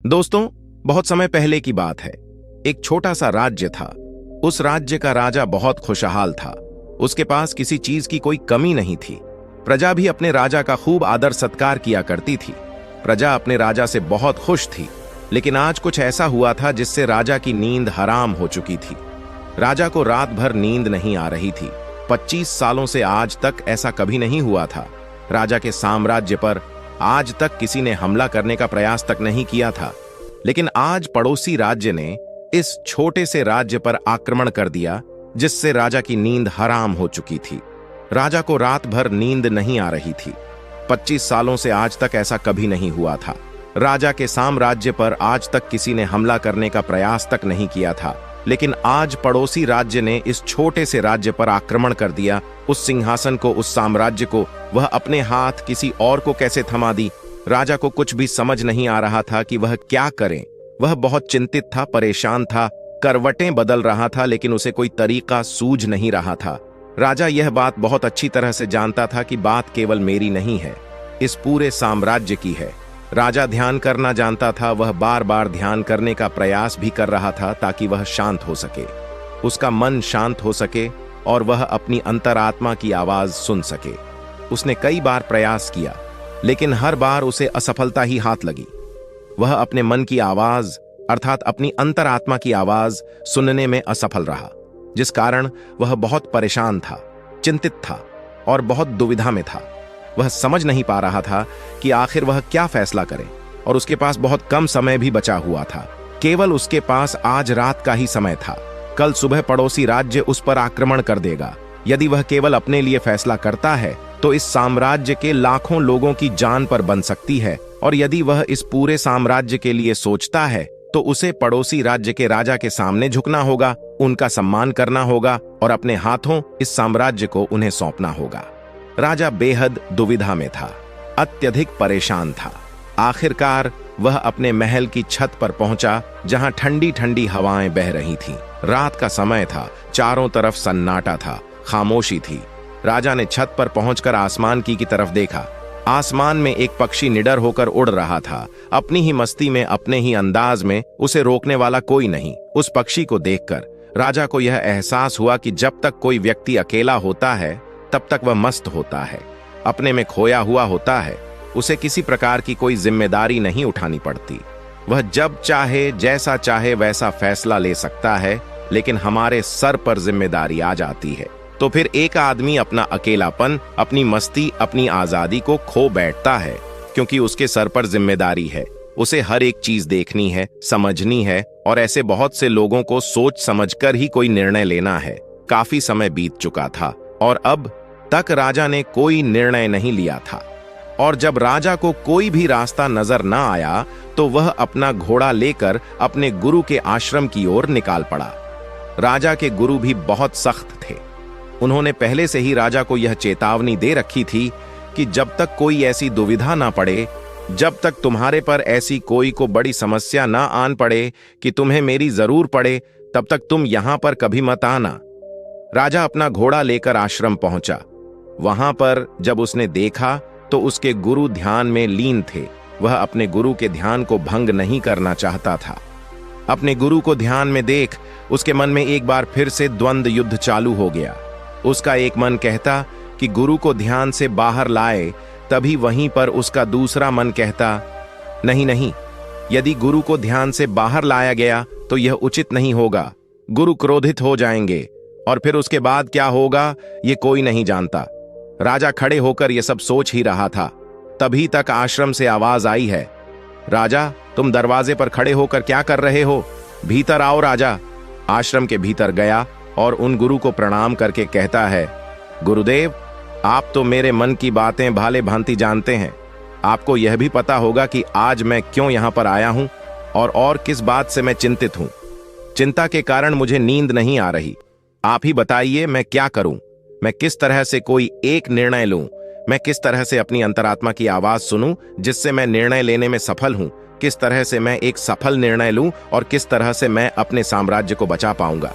दोस्तों, बहुत समय पहले की बात है। एक छोटा सा राज्य था। उस राज्य का राजा बहुत खुशहाल था। उसके पास किसी चीज की कोई कमी नहीं थी। प्रजा भी अपने राजा का खूब आदर सत्कार किया करती थी। प्रजा अपने राजा से बहुत खुश थी। लेकिन आज कुछ ऐसा हुआ था जिससे राजा की नींद हराम हो चुकी थी। राजा को रात भर नींद नहीं आ रही थी। 25 सालों से आज तक ऐसा कभी नहीं हुआ था। राजा के साम्राज्य पर आज तक किसी ने हमला करने का प्रयास तक नहीं किया था। लेकिन आज पड़ोसी राज्य ने इस छोटे से राज्य पर आक्रमण कर दिया, जिससे राजा की नींद हराम हो चुकी थी। राजा को रात भर नींद नहीं आ रही थी। 25 सालों से आज तक ऐसा कभी नहीं हुआ था। राजा के साम्राज्य पर आज तक किसी ने हमला करने का प्रयास तक नहीं किया था। लेकिन आज पड़ोसी राज्य ने इस छोटे से राज्य पर आक्रमण कर दिया। उस सिंहासन को, उस साम्राज्य को वह अपने हाथ किसी और को कैसे थमा दी। राजा को कुछ भी समझ नहीं आ रहा था कि वह क्या करे। वह बहुत चिंतित था, परेशान था, करवटें बदल रहा था, लेकिन उसे कोई तरीका सूझ नहीं रहा था। राजा यह बात बहुत अच्छी तरह से जानता था कि बात केवल मेरी नहीं है, इस पूरे साम्राज्य की है। राजा ध्यान करना जानता था। वह बार बार ध्यान करने का प्रयास भी कर रहा था ताकि वह शांत हो सके, उसका मन शांत हो सके और वह अपनी अंतरात्मा की आवाज सुन सके। उसने कई बार प्रयास किया, लेकिन हर बार उसे असफलता ही हाथ लगी। वह अपने मन की आवाज अर्थात अपनी अंतरात्मा की आवाज सुनने में असफल रहा, जिस कारण वह बहुत परेशान था, चिंतित था और बहुत दुविधा में था। वह समझ नहीं पा रहा था कि आखिर वह क्या फैसला करे, और उसके पास बहुत कम समय भी बचा हुआ था। केवल उसके पास आज रात का ही समय था। कल सुबह पड़ोसी राज्य उस पर आक्रमण कर देगा। यदि वह केवल अपने लिए फैसला करता है तो इस साम्राज्य के लाखों लोगों की जान पर बन सकती है, और यदि वह इस पूरे साम्राज्य के लिए सोचता है तो उसे पड़ोसी राज्य के राजा के सामने झुकना होगा, उनका सम्मान करना होगा और अपने हाथों इस साम्राज्य को उन्हें सौंपना होगा। राजा बेहद दुविधा में था, अत्यधिक परेशान था। आखिरकार वह अपने महल की छत पर पहुंचा, जहां ठंडी ठंडी हवाएं बह रही थीं। रात का समय था, चारों तरफ सन्नाटा था, खामोशी थी। राजा ने छत पर पहुंचकर आसमान की तरफ देखा। आसमान में एक पक्षी निडर होकर उड़ रहा था, अपनी ही मस्ती में, अपने ही अंदाज में। उसे रोकने वाला कोई नहीं। उस पक्षी को देखकर राजा को यह एहसास हुआ कि जब तक कोई व्यक्ति अकेला होता है तब तक वह मस्त होता है, अपने में खोया हुआ होता है। उसे किसी प्रकार की कोई जिम्मेदारी नहीं उठानी पड़ती। वह जब चाहे, जैसा चाहे वैसा फैसला ले सकता है। लेकिन हमारे सर पर जिम्मेदारी आ जाती है तो फिर एक आदमी अपना अकेलापन, अपनी मस्ती, अपनी आजादी को खो बैठता है, क्योंकि उसके सर पर जिम्मेदारी है। उसे हर एक चीज देखनी है, समझनी है, और ऐसे बहुत से लोगों को सोच समझकर ही कोई निर्णय लेना है। काफी समय बीत चुका था और अब तक राजा ने कोई निर्णय नहीं लिया था। और जब राजा को कोई भी रास्ता नजर न आया तो वह अपना घोड़ा लेकर अपने गुरु के आश्रम की ओर निकाल पड़ा। राजा के गुरु भी बहुत सख्त थे। उन्होंने पहले से ही राजा को यह चेतावनी दे रखी थी कि जब तक कोई ऐसी दुविधा ना पड़े, जब तक तुम्हारे पर ऐसी कोई को बड़ी समस्या ना आन पड़े कि तुम्हें मेरी जरूर पड़े, तब तक तुम यहां पर कभी मत आना। राजा अपना घोड़ा लेकर आश्रम पहुंचा। वहां पर जब उसने देखा तो उसके गुरु ध्यान में लीन थे। वह अपने गुरु के ध्यान को भंग नहीं करना चाहता था। अपने गुरु को ध्यान में देख उसके मन में एक बार फिर से द्वंद्व युद्ध चालू हो गया। उसका एक मन कहता कि गुरु को ध्यान से बाहर लाए, तभी वहीं पर उसका दूसरा मन कहता, नहीं नहीं, यदि गुरु को ध्यान से बाहर लाया गया तो यह उचित नहीं होगा। गुरु क्रोधित हो जाएंगे और फिर उसके बाद क्या होगा ये कोई नहीं जानता। राजा खड़े होकर यह सब सोच ही रहा था। तभी तक आश्रम से आवाज आई है, राजा तुम दरवाजे पर खड़े होकर क्या कर रहे हो? भीतर आओ। राजा आश्रम के भीतर गया और उन गुरु को प्रणाम करके कहता है, गुरुदेव, आप तो मेरे मन की बातें भाले भांति जानते हैं। आपको यह भी पता होगा कि आज मैं क्यों यहां पर आया हूं और किस बात से मैं चिंतित हूं। चिंता के कारण मुझे नींद नहीं आ रही। आप ही बताइए मैं क्या करूं? मैं किस तरह से कोई एक निर्णय लूं? मैं किस तरह से अपनी अंतरात्मा की आवाज सुनूं जिससे मैं निर्णय लेने में सफल हूं? किस तरह से मैं एक सफल निर्णय लूं और किस तरह से मैं अपने साम्राज्य को बचा पाऊंगा?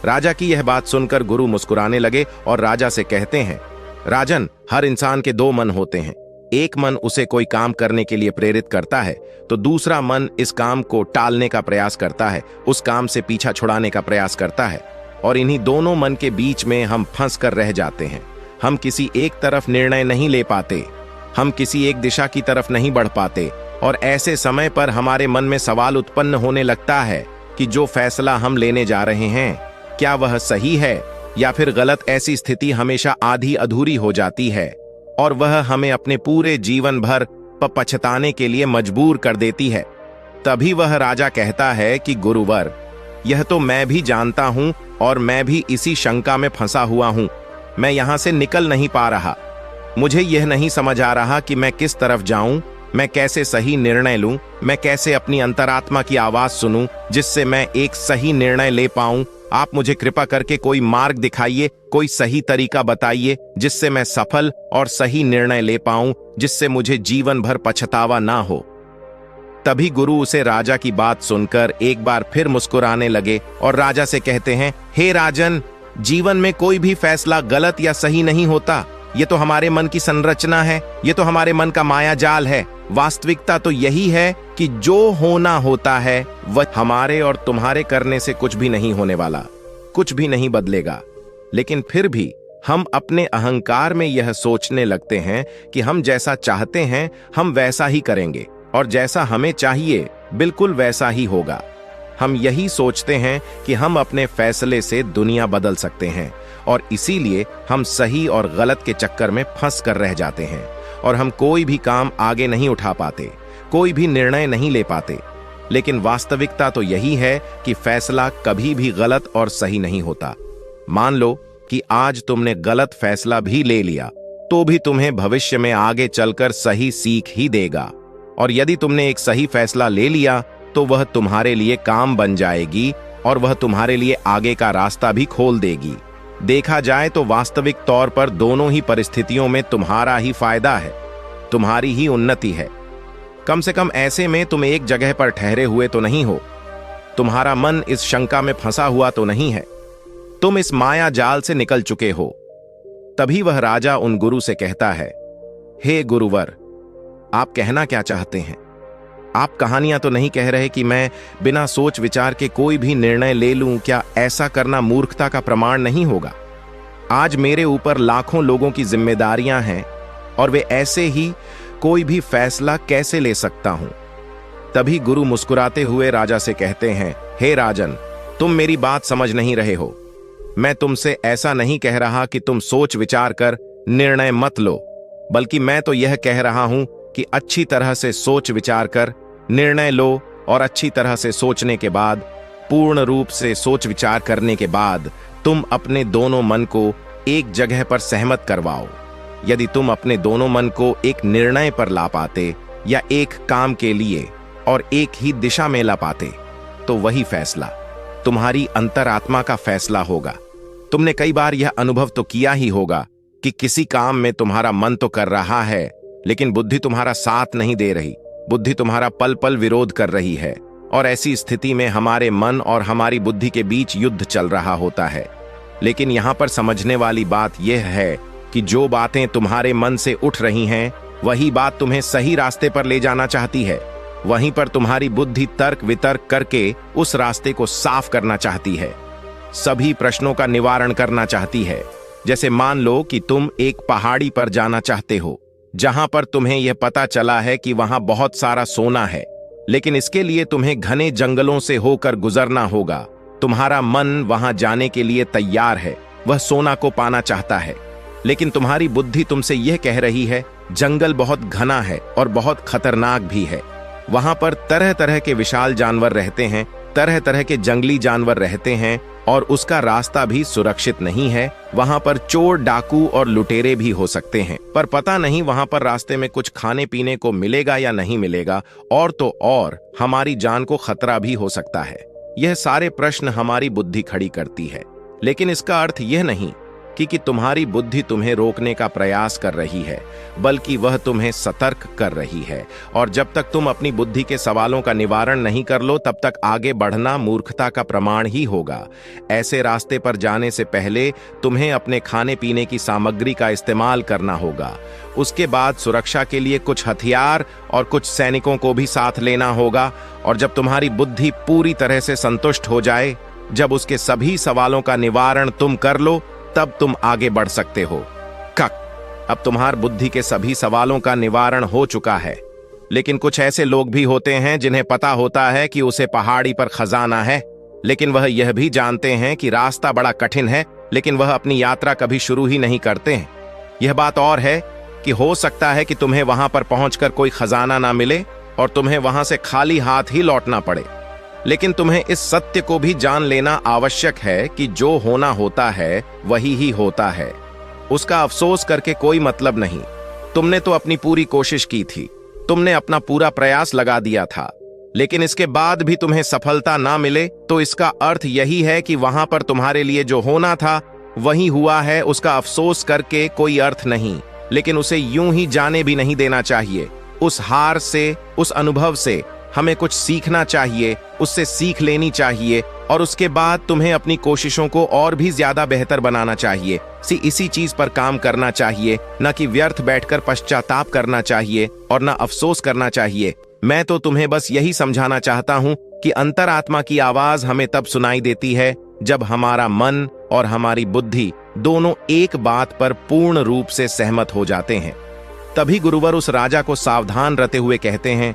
राजा की यह बात सुनकर गुरु मुस्कुराने लगे और राजा से कहते हैं, राजन, हर इंसान के दो मन होते हैं। एक मन उसे कोई काम करने के लिए प्रेरित करता है तो दूसरा मन इस काम को टालने का प्रयास करता है, उस काम से पीछा छुड़ाने का प्रयास करता है, और इन्हीं दोनों मन के बीच में हम फंस कर रह जाते हैं। हम किसी एक तरफ निर्णय नहीं ले पाते, हम किसी एक दिशा की तरफ नहीं बढ़ पाते, और ऐसे समय पर हमारे मन में सवाल उत्पन्न होने लगता है कि जो फैसला हम लेने जा रहे हैं क्या वह सही है या फिर गलत। ऐसी स्थिति हमेशा आधी अधूरी हो जाती है और वह हमें अपने पूरे जीवन भर पछताने के लिए मजबूर कर देती है। तभी वह राजा कहता है कि गुरुवर, यह तो मैं भी जानता हूं और मैं भी इसी शंका में फंसा हुआ हूं। मैं यहां से निकल नहीं पा रहा। मुझे यह नहीं समझ आ रहा कि मैं किस तरफ जाऊं, मैं कैसे सही निर्णय लूं, मैं कैसे अपनी अंतरात्मा की आवाज सुनूं जिससे मैं एक सही निर्णय ले पाऊं। आप मुझे कृपा करके कोई मार्ग दिखाइए, कोई सही तरीका बताइए जिससे मैं सफल और सही निर्णय ले पाऊं, जिससे मुझे जीवन भर पछतावा ना हो। तभी गुरु उसे राजा की बात सुनकर एक बार फिर मुस्कुराने लगे और राजा से कहते हैं, हे राजन, जीवन में कोई भी फैसला गलत या सही नहीं होता। ये तो हमारे मन की संरचना है, ये तो हमारे मन का माया जाल है। वास्तविकता तो यही है कि जो होना होता है वह हमारे और तुम्हारे करने से कुछ भी नहीं होने वाला, कुछ भी नहीं बदलेगा। लेकिन फिर भी हम अपने अहंकार में यह सोचने लगते हैं कि हम जैसा चाहते हैं हम वैसा ही करेंगे और जैसा हमें चाहिए बिल्कुल वैसा ही होगा। हम यही सोचते हैं कि हम अपने फैसले से दुनिया बदल सकते हैं और इसीलिए हम सही और गलत के चक्कर में फंस कर रह जाते हैं और हम कोई भी काम आगे नहीं उठा पाते, कोई भी निर्णय नहीं ले पाते। लेकिन वास्तविकता तो यही है कि फैसला कभी भी गलत और सही नहीं होता। मान लो कि आज तुमने गलत फैसला भी ले लिया तो भी तुम्हें भविष्य में आगे चलकर सही सीख ही देगा, और यदि तुमने एक सही फैसला ले लिया तो वह तुम्हारे लिए काम बन जाएगी और वह तुम्हारे लिए आगे का रास्ता भी खोल देगी। देखा जाए तो वास्तविक तौर पर दोनों ही परिस्थितियों में तुम्हारा ही फायदा है, तुम्हारी ही उन्नति है। कम से कम ऐसे में तुम एक जगह पर ठहरे हुए तो नहीं हो, तुम्हारा मन इस शंका में फंसा हुआ तो नहीं है, तुम इस माया जाल से निकल चुके हो। तभी वह राजा उन गुरु से कहता है, हे गुरुवर, आप कहना क्या चाहते हैं? आप कहानियां तो नहीं कह रहे कि मैं बिना सोच विचार के कोई भी निर्णय ले लूं? क्या ऐसा करना मूर्खता का प्रमाण नहीं होगा? आज मेरे ऊपर लाखों लोगों की जिम्मेदारियां हैं और वे ऐसे ही कोई भी फैसला कैसे ले सकता हूं? तभी गुरु मुस्कुराते हुए राजा से कहते हैं, हे राजन, तुम मेरी बात समझ नहीं रहे हो। मैं तुमसे ऐसा नहीं कह रहा कि तुम सोच विचार कर निर्णय मत लो, बल्कि मैं तो यह कह रहा हूं कि अच्छी तरह से सोच विचार कर निर्णय लो और अच्छी तरह से सोचने के बाद, पूर्ण रूप से सोच विचार करने के बाद तुम अपने दोनों मन को एक जगह पर सहमत करवाओ। यदि तुम अपने दोनों मन को एक निर्णय पर ला पाते या एक काम के लिए और एक ही दिशा में ला पाते तो वही फैसला तुम्हारी अंतरात्मा का फैसला होगा। तुमने कई बार यह अनुभव तो किया ही होगा कि किसी काम में तुम्हारा मन तो कर रहा है लेकिन बुद्धि तुम्हारा साथ नहीं दे रही, बुद्धि तुम्हारा पल पल विरोध कर रही है, और ऐसी स्थिति में हमारे मन और हमारी बुद्धि के बीच युद्ध चल रहा होता है। लेकिन यहां पर समझने वाली बात यह है कि जो बातें तुम्हारे मन से उठ रही हैं वही बात तुम्हें सही रास्ते पर ले जाना चाहती है। वहीं पर तुम्हारी बुद्धि तर्क वितर्क करके उस रास्ते को साफ करना चाहती है, सभी प्रश्नों का निवारण करना चाहती है। जैसे मान लो कि तुम एक पहाड़ी पर जाना चाहते हो जहां पर तुम्हें यह पता चला है कि वहां बहुत सारा सोना है, लेकिन इसके लिए तुम्हें घने जंगलों से होकर गुजरना होगा। तुम्हारा मन वहां जाने के लिए तैयार है, वह सोना को पाना चाहता है, लेकिन तुम्हारी बुद्धि तुमसे यह कह रही है जंगल बहुत घना है और बहुत खतरनाक भी है। वहां पर तरह तरह के विशाल जानवर रहते हैं, तरह तरह के जंगली जानवर रहते हैं और उसका रास्ता भी सुरक्षित नहीं है। वहां पर चोर, डाकू और लुटेरे भी हो सकते हैं, पर पता नहीं वहां पर रास्ते में कुछ खाने पीने को मिलेगा या नहीं मिलेगा, और तो और हमारी जान को खतरा भी हो सकता है। यह सारे प्रश्न हमारी बुद्धि खड़ी करती है, लेकिन इसका अर्थ यह नहीं कि तुम्हारी बुद्धि तुम्हें रोकने का प्रयास कर रही है, बल्कि वह तुम्हें सतर्क कर रही है। और जब तक तुम अपनी बुद्धि के सवालों का निवारण नहीं कर लो, तब तक आगे बढ़ना मूर्खता का प्रमाण ही होगा। ऐसे रास्ते पर जाने से पहले तुम्हें अपने खाने पीने की सामग्री का इस्तेमाल करना होगा। उसके बाद सुरक्षा के लिए कुछ हथियार और कुछ सैनिकों को भी साथ लेना होगा। और जब तुम्हारी बुद्धि पूरी तरह से संतुष्ट हो जाए, जब उसके सभी सवालों का निवारण तुम कर लो, तब तुम आगे बढ़ सकते हो। अब तुम्हार बुद्धि के सभी सवालों का निवारण हो चुका है। लेकिन कुछ ऐसे लोग भी होते हैं जिन्हें पता होता है कि उसे पहाड़ी पर खजाना है, लेकिन वह यह भी जानते हैं कि रास्ता बड़ा कठिन है, लेकिन वह अपनी यात्रा कभी शुरू ही नहीं करते हैं। यह बात और है कि हो सकता है कि तुम्हें वहां पर पहुंचकर कोई खजाना ना मिले और तुम्हें वहां से खाली हाथ ही लौटना पड़े। लेकिन तुम्हें इस सत्य को भी जान लेना आवश्यक है कि जो होना होता है वही ही होता है। उसका अफसोस करके कोई मतलब नहीं। तुमने तो अपनी पूरी कोशिश की थी, तुमने अपना पूरा प्रयास लगा दिया था, लेकिन इसके बाद भी तुम्हें सफलता ना मिले तो इसका अर्थ यही है कि वहां पर तुम्हारे लिए जो होना था वही हुआ है। उसका अफसोस करके कोई अर्थ नहीं, लेकिन उसे यूं ही जाने भी नहीं देना चाहिए। उस हार से, उस अनुभव से हमें कुछ सीखना चाहिए, उससे सीख लेनी चाहिए और उसके बाद तुम्हें अपनी कोशिशों को और भी ज्यादा बेहतर बनाना चाहिए। इसी चीज पर काम करना चाहिए, न कि व्यर्थ बैठकर पश्चाताप करना चाहिए और न अफसोस करना चाहिए। मैं तो तुम्हें बस यही समझाना चाहता हूं कि अंतरात्मा की आवाज हमें तब सुनाई देती है जब हमारा मन और हमारी बुद्धि दोनों एक बात पर पूर्ण रूप से सहमत हो जाते हैं। तभी गुरुवर उस राजा को सावधान रहते हुए कहते हैं,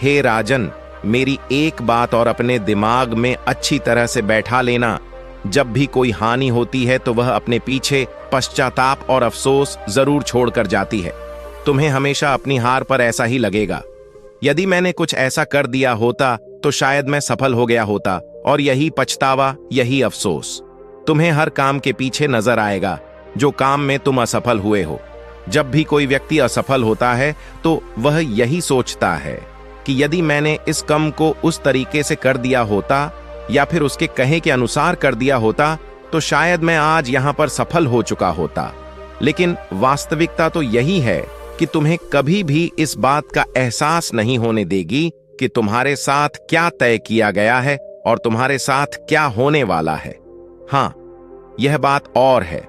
हे राजन, मेरी एक बात और अपने दिमाग में अच्छी तरह से बैठा लेना। जब भी कोई हानि होती है तो वह अपने पीछे पश्चाताप और अफसोस जरूर छोड़कर जाती है। तुम्हें हमेशा अपनी हार पर ऐसा ही लगेगा। यदि मैंने कुछ ऐसा कर दिया होता तो शायद मैं सफल हो गया होता, और यही पछतावा, यही अफसोस तुम्हें हर काम के पीछे नजर आएगा जो काम में तुम असफल हुए हो। जब भी कोई व्यक्ति असफल होता है तो वह यही सोचता है कि यदि मैंने इस काम को उस तरीके से कर दिया होता या फिर उसके कहे के अनुसार कर दिया होता तो शायद मैं आज यहां पर सफल हो चुका होता। लेकिन वास्तविकता तो यही है कि तुम्हें कभी भी इस बात का एहसास नहीं होने देगी कि तुम्हारे साथ क्या तय किया गया है और तुम्हारे साथ क्या होने वाला है। हां, यह बात और है,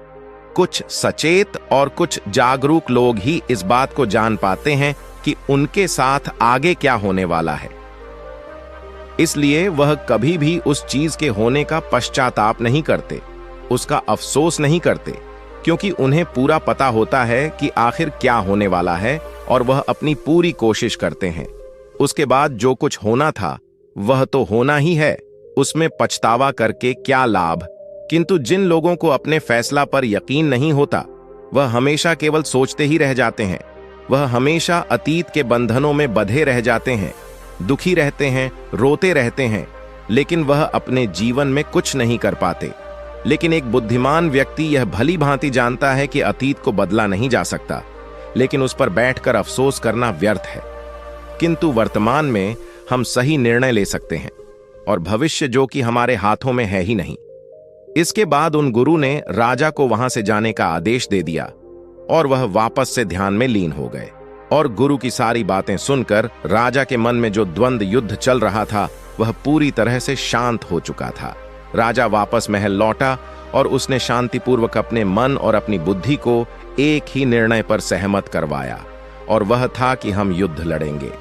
कुछ सचेत और कुछ जागरूक लोग ही इस बात को जान पाते हैं कि उनके साथ आगे क्या होने वाला है। इसलिए वह कभी भी उस चीज के होने का पश्चाताप नहीं करते, उसका अफसोस नहीं करते, क्योंकि उन्हें पूरा पता होता है कि आखिर क्या होने वाला है और वह अपनी पूरी कोशिश करते हैं। उसके बाद जो कुछ होना था वह तो होना ही है, उसमें पछतावा करके क्या लाभ। किंतु जिन लोगों को अपने फैसला पर यकीन नहीं होता, वह हमेशा केवल सोचते ही रह जाते हैं। वह हमेशा अतीत के बंधनों में बंधे रह जाते हैं, दुखी रहते हैं, रोते रहते हैं, लेकिन वह अपने जीवन में कुछ नहीं कर पाते। लेकिन एक बुद्धिमान व्यक्ति यह भली भांति जानता है कि अतीत को बदला नहीं जा सकता, लेकिन उस पर बैठकर अफसोस करना व्यर्थ है। किंतु वर्तमान में हम सही निर्णय ले सकते हैं और भविष्य जो कि हमारे हाथों में है ही नहीं। इसके बाद उन गुरु ने राजा को वहां से जाने का आदेश दे दिया और वह वापस से ध्यान में लीन हो गए। और गुरु की सारी बातें सुनकर राजा के मन में जो द्वंद्व युद्ध चल रहा था वह पूरी तरह से शांत हो चुका था। राजा वापस महल लौटा और उसने शांतिपूर्वक अपने मन और अपनी बुद्धि को एक ही निर्णय पर सहमत करवाया, और वह था कि हम युद्ध लड़ेंगे।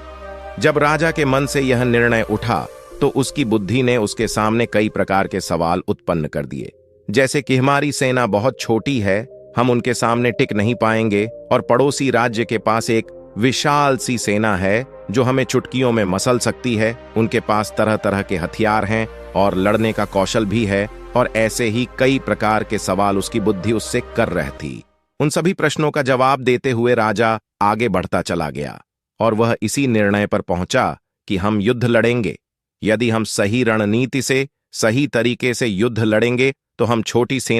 जब राजा के मन से यह निर्णय उठा तो उसकी बुद्धि ने उसके सामने कई प्रकार के सवाल उत्पन्न कर दिए, जैसे कि हमारी सेना बहुत छोटी है, हम उनके सामने टिक नहीं पाएंगे, और पड़ोसी राज्य के पास एक विशाल सी सेना है जो हमें चुटकियों में मसल सकती है, उनके पास तरह तरह के हथियार हैं और लड़ने का कौशल भी है। और ऐसे ही कई प्रकार के सवाल उसकी बुद्धि उससे कर रही थी। उन सभी प्रश्नों का जवाब देते हुए राजा आगे बढ़ता चला गया और वह इसी निर्णय पर पहुंचा कि हम युद्ध लड़ेंगे। यदि हम सही रणनीति से, सही तरीके से युद्ध लड़ेंगे तो हम छोटी सेना